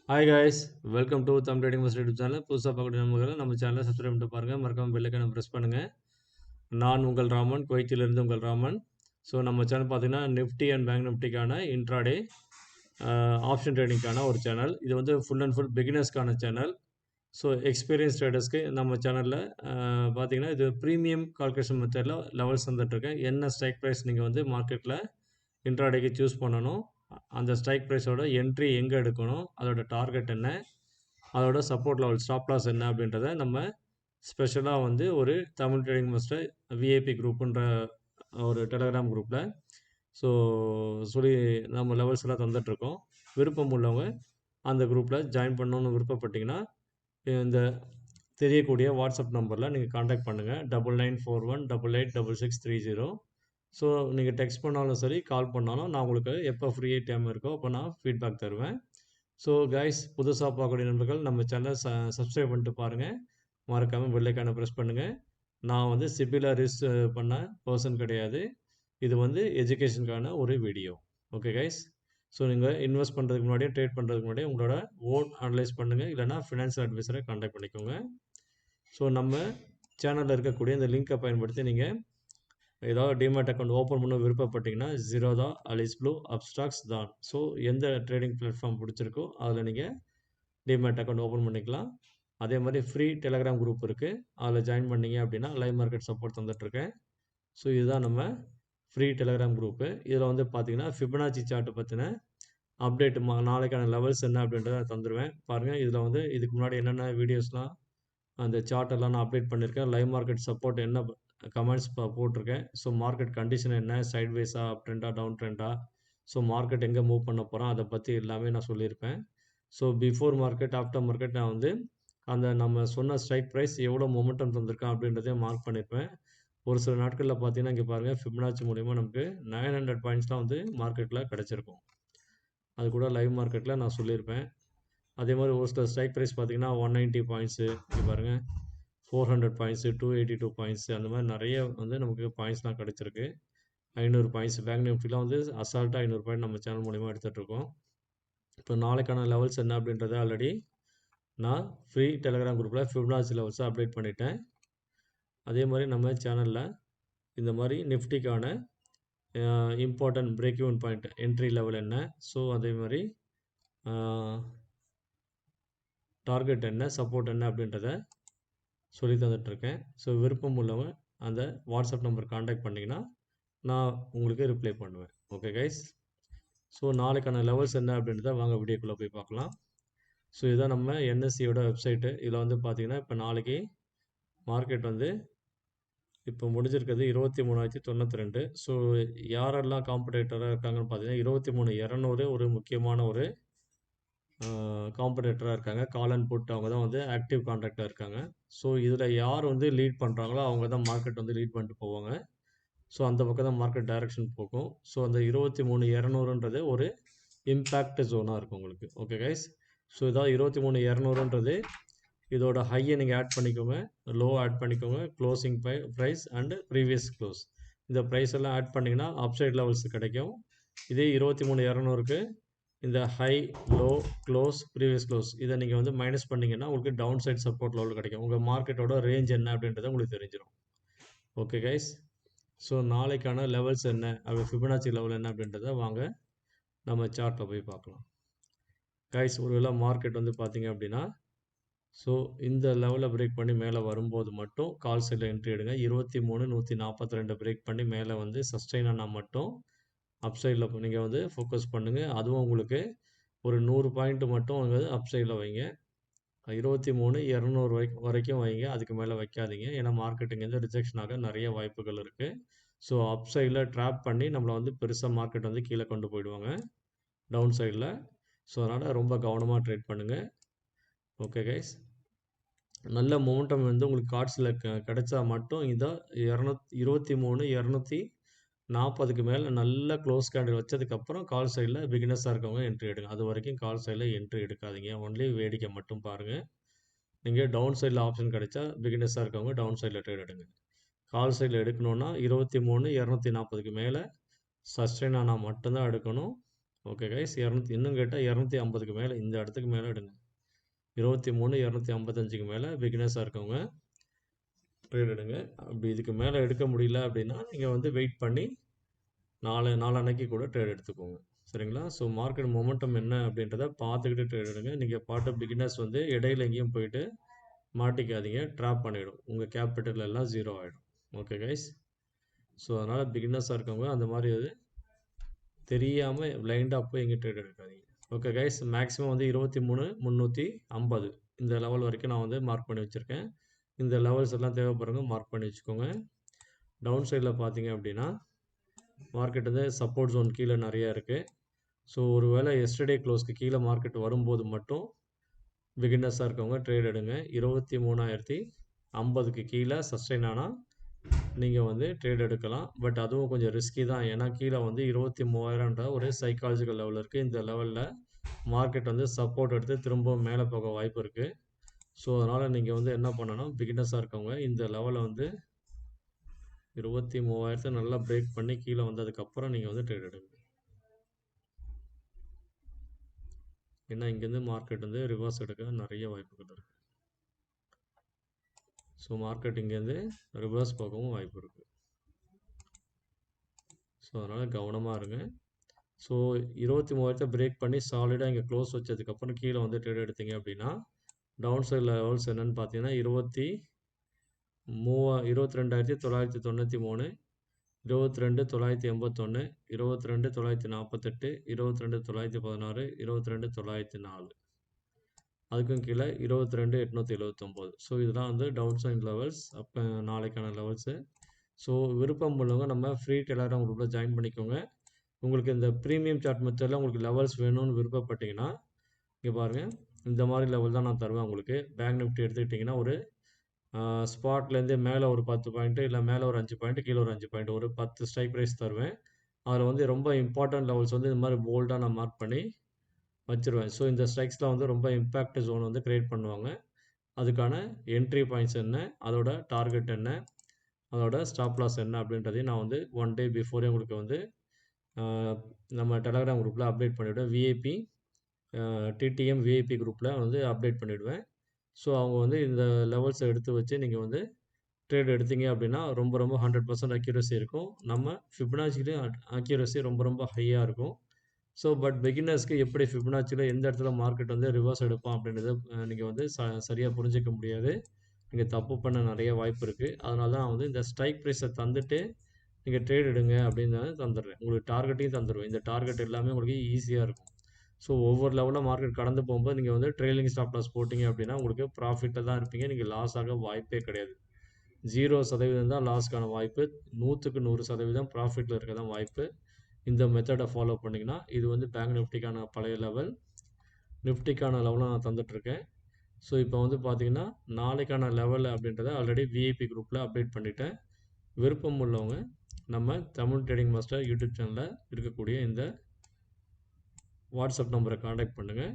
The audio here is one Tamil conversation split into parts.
Hi guys, welcome to Tamil trading master YouTube channel. புதுசாக பார்க்கக்கூடிய நண்பர்கள் நம்ம சேனலை சப்ஸ்கிரைப் பண்ணிட்டு பாருங்கள். மறக்காம பெல் ஐக்கானை ப்ரெஸ் பண்ணுங்கள். நான் உங்கள் ராமன், குவைத்திலிருந்து உங்கள் ராமன். ஸோ நம்ம சேனல் பார்த்தீங்கன்னா நிஃப்டி அண்ட் பேங்க் நிஃப்டிக்கான இன்ட்ராடே ஆப்ஷன் ட்ரேடிங்கான ஒரு சேனல். இது வந்து ஃபுல் அண்ட் ஃபுல் பிகினர்ஸ்க்கான சேனல். ஸோ எக்ஸ்பீரியன்ஸ் ட்ரேடர்ஸ்க்கு நம்ம சேனலில் பார்த்தீங்கன்னா இது ப்ரீமியம் கால்குலேஷன் மெத்தடில் லெவல்ஸ் வந்துட்டுருக்கேன். என்ன ஸ்ட்ரைக் ப்ரைஸ் நீங்கள் வந்து மார்க்கெட்டில் இன்ட்ராடேக்கு சூஸ் பண்ணணும், அந்த ஸ்ட்ரைக் ப்ரைஸோட என்ட்ரி எங்கே எடுக்கணும், அதோட டார்கெட் என்ன, அதோட சப்போர்ட் லெவல் ஸ்டாப் லாஸ் என்ன அப்படின்றத நம்ம ஸ்பெஷலாக வந்து ஒரு தமிழ் ட்ரேடிங் மாஸ்டர் விஐபி குரூப்புன்ற ஒரு டெலகிராம் குரூப்பில் ஸோ சொல்லி நம்ம லெவல்ஸ் எல்லாம் தந்துட்டுருக்கோம். விருப்பம் உள்ளவங்க அந்த குரூப்பில் ஜாயின் பண்ணணுன்னு விருப்பப்பட்டிங்கன்னா இந்த தெரியக்கூடிய வாட்ஸ்அப் நம்பரில் நீங்கள் காண்டாக்ட் பண்ணுங்கள். 9941886630. ஸோ நீங்கள் டெக்ஸ்ட் பண்ணாலும் சரி, கால் பண்ணாலும் நான் உங்களுக்கு எப்போ ஃப்ரீ டைம் இருக்கோ அப்போ நான் ஃபீட்பேக் தருவேன். ஸோ கைஸ், புதுசாக பார்க்கக்கூடிய நண்பர்கள் நம்ம சேனலை சப்ஸ்கிரைப் பண்ணிட்டு பாருங்கள். மறக்காமல் பெல் ஐக்கானை ப்ரெஸ் பண்ணுங்கள். நான் வந்து சிபில ரிஜிஸ்டர் பண்ண பர்சன் கிடையாது. இது வந்து எஜுகேஷனுக்கான ஒரு வீடியோ. ஓகே கைஸ், ஸோ நீங்கள் இன்வெஸ்ட் பண்ணுறதுக்கு முன்னாடியே ட்ரேட் பண்ணுறதுக்கு முன்னாடியே உங்களோட ஓன் அனலைஸ் பண்ணுங்கள். இல்லைனா ஃபினான்ஷியல் அட்வைசரை கான்டாக்ட் பண்ணிக்கோங்க. ஸோ நம்ம சேனலில் இருக்கக்கூடிய இந்த லிங்கை பயன்படுத்தி நீங்கள் ஏதாவது டிமேட் அக்கௌண்ட் ஓப்பன் பண்ண விருப்பப்பட்டீங்கன்னா ஜீரோதா, அலிஸ் ப்ளூ, அப்ஸ்டாக்ஸ் தான். ஸோ எந்த ட்ரேடிங் பிளாட்ஃபார்ம் பிடிச்சிருக்கோ அதில் நீங்கள் டிமேட் அக்கௌண்ட் ஓப்பன் பண்ணிக்கலாம். அதே மாதிரி ஃப்ரீ டெலகிராம் குரூப் இருக்குது, அதில் ஜாயின் பண்ணிங்க அப்படின்னா லைவ் மார்க்கெட் சப்போர்ட் தந்துட்டுருக்கேன். ஸோ இதுதான் நம்ம ஃப்ரீ டெலகிராம் குரூப்பு. இதில் வந்து பார்த்தீங்கன்னா ஃபிபனாச்சி சார்ட்டை பற்றின அப்டேட் நாளைக்கான லெவல்ஸ் என்ன அப்படின்றத தந்துடுவேன். பாருங்கள், இதில் வந்து இதுக்கு முன்னாடி என்னென்ன வீடியோஸ்லாம் அந்த சார்ட்டெல்லாம் நான் அப்டேட் பண்ணியிருக்கேன். லைவ் மார்க்கெட் சப்போர்ட் என்ன கமெண்ட்ஸ் போட்டிருக்கேன். ஸோ மார்க்கெட் கண்டிஷன் என்ன, சைட்வேஸாக, அப் ட்ரெண்டா, டவுன் ட்ரெண்டா, ஸோ மார்க்கெட் எங்கே மூவ் பண்ண போகிறோம் அதை பற்றி எல்லாமே நான் சொல்லியிருப்பேன். So before market, after market நான் வந்து அந்த நம்ம சொன்ன ஸ்ட்ரைக் ப்ரைஸ் எவ்வளோ மொமெண்டம் தந்திருக்கான் அப்படின்றதையும் மார்க் பண்ணியிருப்பேன். ஒரு சில நாட்களில் பார்த்தீங்கன்னா இங்கே பாருங்கள், ஃபிபனாச்சி மூலிமா நமக்கு 900 பாயிண்ட்ஸ்லாம் வந்து மார்க்கெட்டில் கிடச்சிருக்கும். அது கூட லைவ் மார்க்கெட்டில் நான் சொல்லியிருப்பேன். அதே மாதிரி ஒரு சில ஸ்ட்ரைக் ப்ரைஸ் பார்த்தீங்கன்னா 190 பாயிண்ட்ஸு, இங்கே பாருங்கள் 400 பாயிண்ட்ஸு, 282 பாயிண்ட்ஸு, அந்த மாதிரி நிறைய வந்து நமக்கு பாயிண்ட்ஸ்லாம் கிடச்சிருக்கு. 500 பாயிண்ட்ஸ் பேங்க் நிஃப்டிலாம் வந்து அசால்ட்டாக 500 பாயிண்ட் நம்ம சேனல் மூலிமா எடுத்துகிட்ருக்கோம். இப்போ நாளைக்கான லெவல்ஸ் என்ன அப்படின்றத ஆல்ரெடி நான் ஃப்ரீ டெலகிராம் குரூப்பில் ஃபிபனாச்சி லெவல்ஸை அப்டேட் பண்ணிட்டேன். அதே மாதிரி நம்ம சேனலில் இந்த மாதிரி நிஃப்டிக்கான important break even point entry level என்ன, ஸோ அதே மாதிரி டார்கெட் என்ன, சப்போர்ட் என்ன அப்படின்றத சொல்லி தந்துட்டுருக்கேன். ஸோ விருப்பம் உள்ளவங்க அந்த வாட்ஸ்அப் நம்பர் கான்டாக்ட் பண்ணிங்கன்னா நான் உங்களுக்கு ரிப்ளை பண்ணுவேன். ஓகே கைஸ், ஸோ நாளைக்கான லெவல்ஸ் என்ன அப்படின்றத வாங்க வீடியோக்குள்ளே போய் பார்க்கலாம். ஸோ இதுதான் நம்ம என்எஸ்சியோட வெப்சைட்டு. இதில் வந்து பார்த்தீங்கன்னா இப்போ நாளைக்கு மார்க்கெட் வந்து இப்போ முடிஞ்சிருக்கிறது 23,092. ஸோ யாரெல்லாம் காம்படேட்டராக இருக்காங்கன்னு பார்த்தீங்கன்னா 23,200 ஒரு முக்கியமான ஒரு காம்படேட்டராக இருக்காங்க. கால் அண்ட் புட் அவங்க தான் வந்து ஆக்டிவ் கான்ட்ராக்டாக இருக்காங்க. ஸோ இதில் யார் வந்து லீட் பண்ணுறாங்களோ அவங்க தான் மார்க்கெட் வந்து லீட் பண்ணிட்டு போவாங்க. ஸோ அந்த பக்கம் தான் மார்க்கெட் டைரக்ஷன் போகும். ஸோ அந்த 23,200ன்றது ஒரு இம்பேக்ட் ஜோனாக இருக்கும் உங்களுக்கு. ஓகே கைஸ், ஸோ இதான் 23,200ன்றது இதோட ஹையை நீங்கள் ஆட் பண்ணிக்கோங்க, லோ ஆட் பண்ணிக்கோங்க, closing price and previous close. இந்த ப்ரைஸ் எல்லாம் ஆட் பண்ணிங்கன்னா அப்சைட் லெவல்ஸ் கிடைக்கும். இதே 23,200க்கு இந்த high, low, close, previous close இதை நீங்கள் வந்து மைனஸ் பண்ணிங்கன்னா உங்களுக்கு டவுன் சைட் சப்போர்ட் லெவல் கிடைக்கும். உங்கள் மார்க்கெட்டோட ரேஞ்ச் என்ன அப்படின்றத உங்களுக்கு தெரிஞ்சிடும். ஓகே கைஸ், ஸோ நாளைக்கான லெவல்ஸ் என்ன, அப்படி ஃபிபனாச்சி லெவல் என்ன அப்படின்றத வாங்க நம்ம சார்ட்டில் போய் பார்க்கலாம். கைஸ், ஒருவேளை மார்க்கெட் வந்து பார்த்தீங்க அப்படின்னா ஸோ இந்த லெவலில் பிரேக் பண்ணி மேலே வரும்போது மட்டும் கால் சைடில் என்ட்ரி எடுங்க. 23,142 பிரேக் பண்ணி மேலே வந்து சஸ்டெயின் ஆனால் மட்டும் அப் சைடில் நீங்கள் வந்து ஃபோக்கஸ் பண்ணுங்கள். அதுவும் உங்களுக்கு ஒரு 100 பாயிண்ட் மட்டும் வந்து அப் சைடில் வைங்க. 23,200 வரைக்கும் வைங்க, அதுக்கு மேலே வைக்காதீங்க. ஏன்னா மார்க்கெட்டுங்க ரிஜெக்ஷன் ஆக நிறைய வாய்ப்புகள் இருக்குது. ஸோ அப் சைடில் ட்ராப் பண்ணி நம்மளை வந்து பெருசாக மார்க்கெட் வந்து கீழே கொண்டு போயிடுவாங்க டவுன் சைடில். ஸோ அதனால் ரொம்ப கவனமாக ட்ரேட் பண்ணுங்கள். ஓகே கைஸ், நல்ல மொமெண்டம் வந்து உங்களுக்கு கார்ட்ஸில் கிடைச்சா மட்டும் இதை 23,240க்கு மேலே நல்ல க்ளோஸ் கேண்டில் வச்சதுக்கப்புறம் கால் சைடில் பிகினஸாக இருக்கவங்க என்ட்ரி எடுங்க. அது வரைக்கும் கால் சைடில் என்ட்ரி எடுக்காதீங்க. ஒன்லி வேடிக்கை மட்டும் பாருங்கள். நீங்கள் டவுன் சைடில் ஆப்ஷன் கிடைச்சா பிகினஸாக இருக்கவங்க டவுன் சைடில் ட்ரேட் எடுங்க. கால் சைடில் எடுக்கணுன்னா 23,240க்கு மேலே சஸ்டெயின் ஆனால் மட்டும்தான் எடுக்கணும். ஓகே கைஸ், 200 இன்னும் கேட்டால் 250க்கு மேலே இந்த இடத்துக்கு மேலே எடுங்க. 23 255க்கு மேலே பிகினர்ஸாக இருக்கவங்க ட்ரேட் எடுங்க. அப்படி இதுக்கு மேலே எடுக்க முடியல அப்படின்னா நீங்கள் வந்து வெயிட் பண்ணி நாளன்னைக்கு கூட ட்ரேட் எடுத்துக்கோங்க. சரிங்களா? ஸோ மார்க்கெட் மொமெண்டம் என்ன அப்படின்றத பார்த்துக்கிட்டு ட்ரேட் எடுங்க. நீங்கள் பாட்டு பிகினர்ஸ் வந்து இடையில எங்கேயும் போயிட்டு மாட்டிக்காதீங்க, ட்ராப் பண்ணிவிடும், உங்கள் கேபிட்டல் எல்லாம் ஜீரோ ஆகிடும். ஓகே கைஸ், ஸோ அதனால் பிகினர்ஸாக இருக்கவங்க அந்த மாதிரி அது தெரியாமல் பிளைண்டாக போய் எங்கேயும் ட்ரேட் எடுக்காதீங்க. ஓகே கைஸ், மேக்ஸிமம் வந்து 23,350 இந்த லெவல் வரைக்கும் நான் வந்து மார்க் பண்ணி வச்சுருக்கேன். இந்த லெவல்ஸ் எல்லாம் தேவைப்படுறவங்க மார்க் பண்ணி வச்சுக்கோங்க. டவுன் சைடில் பார்த்தீங்க அப்படின்னா மார்க்கெட் வந்து சப்போர்ட் ஜோன் கீழே நிறையா இருக்குது. ஸோ ஒரு வேளை எஸ்டர்டே க்ளோஸ்க்கு கீழே மார்க்கெட் வரும்போது மட்டும் பிகினர்ஸாக இருக்கவங்க ட்ரேட் எடுங்க. 23,050க்கு கீழே சஸ்டெயின் ஆனால் நீங்கள் வந்து ட்ரேட் எடுக்கலாம். பட் அதுவும் கொஞ்சம் ரிஸ்கி தான். ஏன்னா கீழே வந்து 23,000ன்ற ஒரு சைக்காலஜிக்கல் லெவல் இருக்குது. இந்த லெவலில் மார்க்கெட் வந்து சப்போர்ட் எடுத்து திரும்ப மேலே போக வாய்ப்பு இருக்குது. ஸோ அதனால் நீங்கள் வந்து என்ன பண்ணணும், பிகினர்ஸாக இருக்கவங்க இந்த லெவலை வந்து 23,000 நல்லா பிரேக் பண்ணி கீழே வந்ததுக்கப்புறம் நீங்கள் வந்து ட்ரேட் எடுங்க. ஏன்னா இங்கேருந்து மார்க்கெட் வந்து ரிவர்ஸ் எடுக்க நிறைய வாய்ப்புகள் இருக்குது. ஸோ மார்க்கெட் இங்கேருந்து ரிவர்ஸ் போகவும் வாய்ப்பு இருக்குது. ஸோ அதனால் கவனமாக இருங்க. ஸோ 23,000 பிரேக் பண்ணி சாலிடாக இங்கே க்ளோஸ் வச்சதுக்கப்புறம் கீழே வந்து ட்ரேட் எடுத்தீங்க அப்படின்னா டவுன் சைட் லெவல்ஸ் என்னென்னு பார்த்தீங்கன்னா 22,993, 22,981, 22,948, 22,916, 22,904, அதுக்கும் கீழே 22,879. ஸோ இதெல்லாம் வந்து டவுன் சைட் லெவல்ஸ். அப்போ நாளைக்கான லெவல்ஸு. ஸோ விருப்பம் உள்ளவங்க நம்ம ஃப்ரீ டெலகிராம் குரூப்பில் ஜாயின் பண்ணிக்கோங்க. உங்களுக்கு இந்த ப்ரீமியம் சார்ட் மெத்தடில் உங்களுக்கு லெவல்ஸ் வேணும்னு விருப்பப்பட்டீங்கன்னா இங்கே பாருங்கள், இந்த மாதிரி லெவல் தான் நான் தருவேன் உங்களுக்கு. பேங்க் நிஃப்டி எடுத்துக்கிட்டிங்கன்னா ஒரு ஸ்பாட்லேருந்து மேலே ஒரு 10 பாயிண்ட்டு, இல்லை மேலே ஒரு 5 பாயிண்ட்டு, கீழே ஒரு 5 பாயிண்ட், ஒரு 10 ஸ்ட்ரைக் ப்ரைஸ் தருவேன். அதில் வந்து ரொம்ப இம்பார்ட்டன்ட் லெவல்ஸ் வந்து இந்த மாதிரி போல்டாக நான் மார்க் பண்ணி வச்சுருவேன். ஸோ இந்த ஸ்ட்ரைக்ஸில் வந்து ரொம்ப இம்பேக்ட் ஜோன் வந்து க்ரியேட் பண்ணுவாங்க. அதுக்கான என்ட்ரி பாயிண்ட்ஸ் என்ன, அதோட டார்கெட் என்ன, அதோட ஸ்டாப் லாஸ் என்ன அப்படின்றதையும் நான் வந்து 1 டே பிஃபோரே உங்களுக்கு வந்து நம்ம டெலகிராம் குரூப்பில் அப்டேட் பண்ணிவிடுவேன். விஐபி டிடிஎம் விஐபி குரூப்பில் வந்து அப்டேட் பண்ணிவிடுவேன். ஸோ அவங்க வந்து இந்த லெவல்ஸை எடுத்து வச்சு நீங்கள் வந்து ட்ரேட் எடுத்தீங்க அப்படின்னா ரொம்ப 100% அக்யூரசி இருக்கும். நம்ம ஃபிபனாச்சிலையும் அக்யூரசி ரொம்ப ஹையாக இருக்கும். ஸோ பட் பிகினர்ஸ்க்கு எப்படி ஃபிபனாச்சியில் எந்த இடத்துல மார்க்கெட் வந்து ரிவர்ஸ் எடுப்பான் அப்படின்றத நீங்கள் வந்து சரியாக புரிஞ்சிக்க முடியாது. நீங்கள் தப்பு பண்ண நிறைய வாய்ப்பு இருக்குது. அதனால தான் வந்து இந்த ஸ்ட்ரைக் ப்ரைஸை தந்துட்டு நீங்கள் ட்ரேட் எடுங்க அப்படின்னு நான் தந்துடுறேன். உங்களுக்கு டார்கெட்டையும் தந்துடுவேன். இந்த டார்கெட் எல்லாமே உங்களுக்கு ஈஸியாக இருக்கும். ஸோ ஒவ்வொரு லெவலில் மார்க்கெட் கடந்து போகும்போது நீங்கள் வந்து ட்ரெயிலிங் ஸ்டாப் லாஸ் போட்டிங்க அப்படின்னா உங்களுக்கு ப்ராஃபிட்டில் தான் இருப்பீங்க. நீங்கள் லாஸ் ஆக வாய்ப்பே கிடையாது. 0% தான் லாஸ்க்கான வாய்ப்பு. 100க்கு 100% ப்ராஃபிட்டில் இருக்க தான் வாய்ப்பு. இந்த மெத்தடை ஃபாலோ பண்ணிங்கன்னா இது வந்து பேங்க் நிஃப்டிக்கான பழைய லெவல், நிஃப்டிக்கான லெவலை நான் தந்துட்டுருக்கேன். ஸோ இப்போ வந்து பார்த்தீங்கன்னா நாளைக்கான லெவல் அப்படின்றத ஆல்ரெடி விஐபி குரூப்பில் அப்டேட் பண்ணிட்டேன். விருப்பம் உள்ளவங்க நம்ம தமிழ் ட்ரேடிங் மாஸ்டர் யூடியூப் சேனலில் இருக்கக்கூடிய இந்த வாட்ஸ்அப் நம்பரை காண்டாக்ட் பண்ணுங்கள்.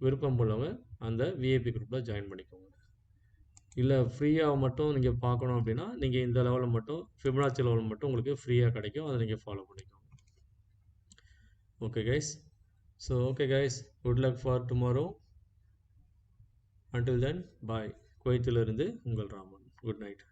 விருப்பம் உள்ளவங்க அந்த விஐபி குரூப்பில் ஜாயின் பண்ணிக்கோங்க. இல்லை ஃப்ரீயாக மட்டும் நீங்கள் பார்க்கணும் அப்படின்னா நீங்கள் இந்த லெவலில் மட்டும் ஃபிபனாச்சி லெவல் மட்டும் உங்களுக்கு ஃப்ரீயாக கிடைக்கும். அதை நீங்கள் ஃபாலோ பண்ணிக்கோங்க. Okay guys, so okay guys, good luck for tomorrow. Until then bye. குவைத்திலிருந்து உங்கள் ராமன். Good night.